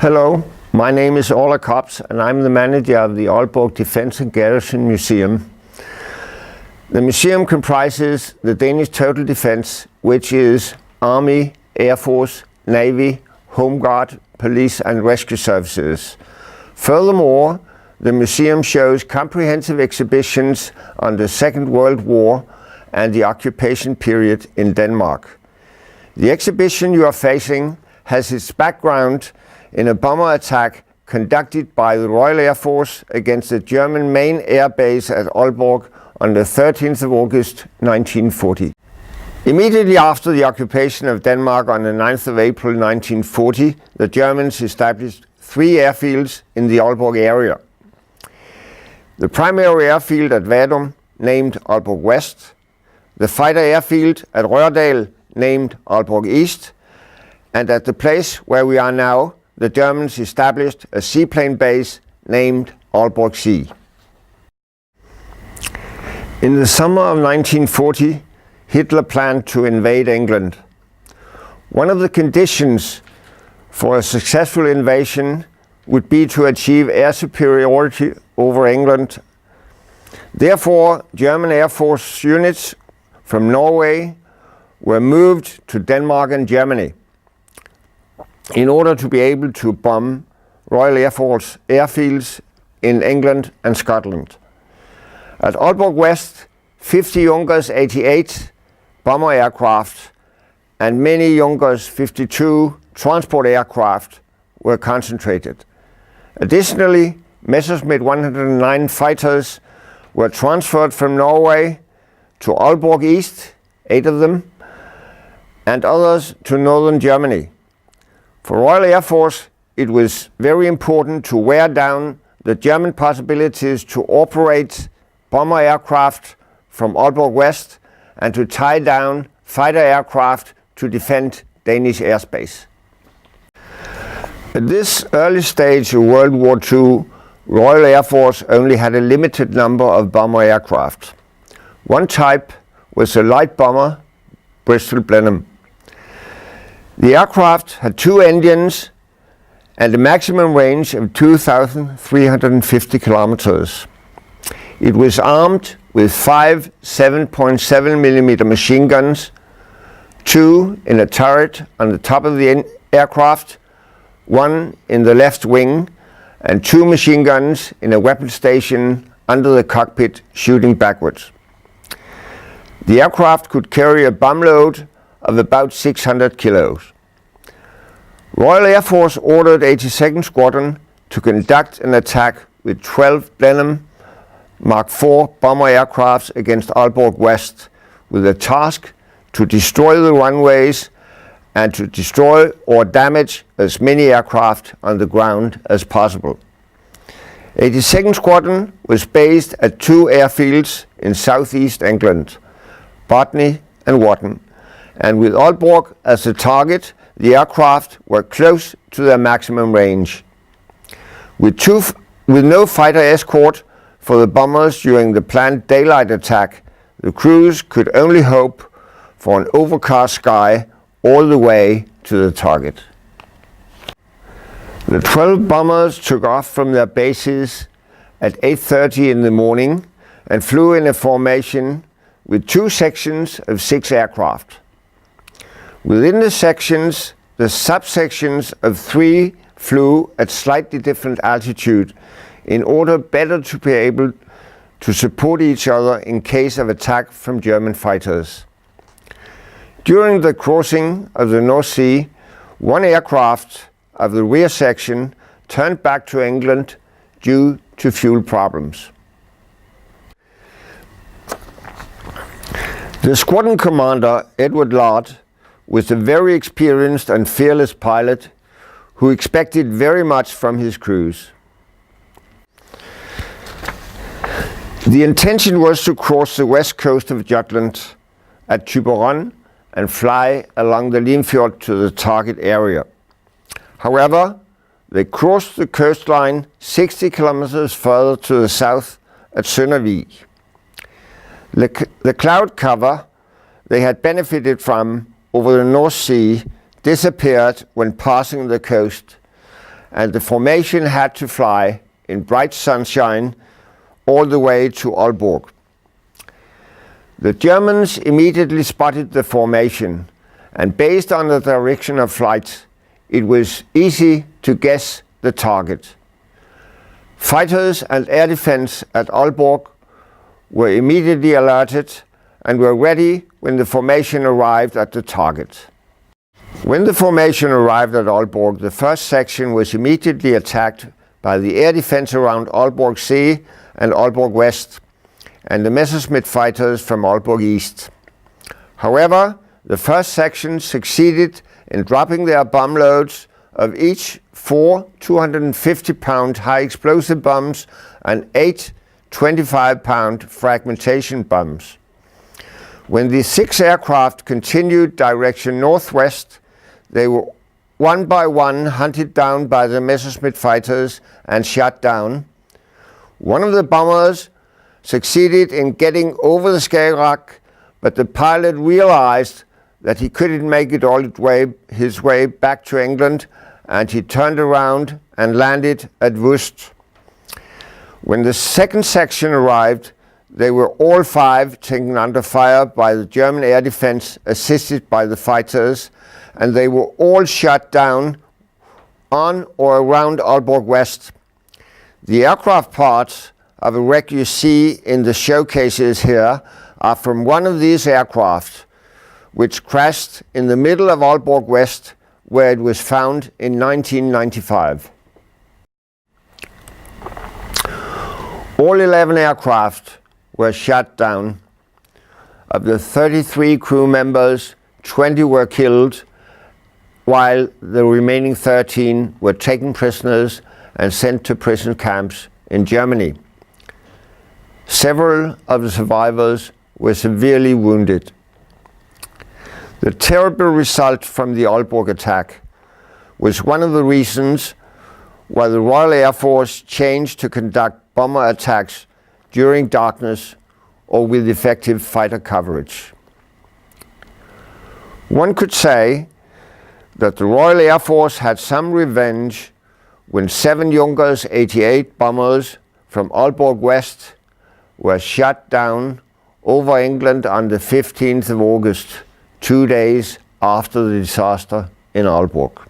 Hello, my name is Aalborg Aalborg and I'm the manager of the Aalborg Defence and Garrison Museum. The museum comprises the Danish total defence, which is Army, Air Force, Navy, Home Guard, Police and Rescue Services. Furthermore, the museum shows comprehensive exhibitions on the Second World War and the occupation period in Denmark. The exhibition you are facing has its background in a bomber attack conducted by the Royal Air Force against the German main air base at Aalborg on the 13th of August 1940. Immediately after the occupation of Denmark on the 9th of April 1940, the Germans established 3 airfields in the Aalborg area. The primary airfield at Watton, named Aalborg West, the fighter airfield at Rørdal, named Aalborg East, and at the place where we are now, the Germans established a seaplane base named Aalborg Sea. In the summer of 1940, Hitler planned to invade England. One of the conditions for a successful invasion would be to achieve air superiority over England. Therefore, German Air Force units from Norway were moved to Denmark and Germany in order to be able to bomb Royal Air Force airfields in England and Scotland. At Aalborg West, 50 Junkers 88 bomber aircraft and many Junkers 52 transport aircraft were concentrated. Additionally, Messerschmitt B109Es fighters were transferred from Norway to Aalborg East, 8 of them, and others to northern Germany. For Royal Air Force, it was very important to wear down the German possibilities to operate bomber aircraft from Aalborg West and to tie down fighter aircraft to defend Danish airspace. At this early stage of World War II, Royal Air Force only had a limited number of bomber aircraft. One type was a light bomber, Bristol Blenheim. The aircraft had 2 engines and a maximum range of 2,350 kilometers. It was armed with 5 7.7mm machine guns, 2 in a turret on the top of the aircraft, 1 in the left wing, and 2 machine guns in a weapon station under the cockpit shooting backwards. The aircraft could carry a bomb load of about 600 kilos. Royal Air Force ordered 82nd Squadron to conduct an attack with 12 Blenheim Mark IV bomber aircraft against Aalborg West, with a task to destroy the runways and to destroy or damage as many aircraft on the ground as possible. 82nd Squadron was based at 2 airfields in southeast England, Botany and Watton, and with Aalborg as a target, the aircraft were close to their maximum range. With no fighter escort for the bombers during the planned daylight attack, the crews could only hope for an overcast sky all the way to the target. The 12 bombers took off from their bases at 8:30 in the morning and flew in a formation with 2 sections of 6 aircraft. Within the sections, the subsections of 3 flew at slightly different altitude in order better to be able to support each other in case of attack from German fighters. During the crossing of the North Sea, 1 aircraft of the rear section turned back to England due to fuel problems. The squadron commander, Edward Lard, was a very experienced and fearless pilot who expected very much from his crews. The intention was to cross the west coast of Jutland at Thyborøn and fly along the Limfjord to the target area. However, they crossed the coastline 60 kilometers further to the south at Søndervig. The cloud cover they had benefited from over the North Sea disappeared when passing the coast, and the formation had to fly in bright sunshine all the way to Aalborg. The Germans immediately spotted the formation, and based on the direction of flight, it was easy to guess the target. Fighters and air defense at Aalborg were immediately alerted and were ready when the formation arrived at the target. When the formation arrived at Aalborg, the first section was immediately attacked by the air defense around Aalborg Sea and Aalborg West, and the Messerschmitt fighters from Aalborg East. However, the first section succeeded in dropping their bomb loads of each 4 250-pound high-explosive bombs and 8 25-pound fragmentation bombs. When the 6 aircraft continued direction northwest, they were one by one hunted down by the Messerschmitt fighters and shot down. One of the bombers succeeded in getting over the Skagerrak, but the pilot realized that he couldn't make it all his way back to England, and he turned around and landed at Wust. When the second section arrived, they were all 5 taken under fire by the German air defense, assisted by the fighters, and they were all shot down on or around Aalborg West. The aircraft parts of a wreck you see in the showcases here are from one of these aircraft, which crashed in the middle of Aalborg West, where it was found in 1995. All 11 aircraft were shot down. Of the 33 crew members, 20 were killed, while the remaining 13 were taken prisoners and sent to prison camps in Germany. Several of the survivors were severely wounded. The terrible result from the Aalborg attack was one of the reasons why the Royal Air Force changed to conduct bomber attacks during darkness or with effective fighter coverage. One could say that the Royal Air Force had some revenge when 7 Junkers 88 bombers from Aalborg West were shot down over England on the 15th of August, 2 days after the disaster in Aalborg.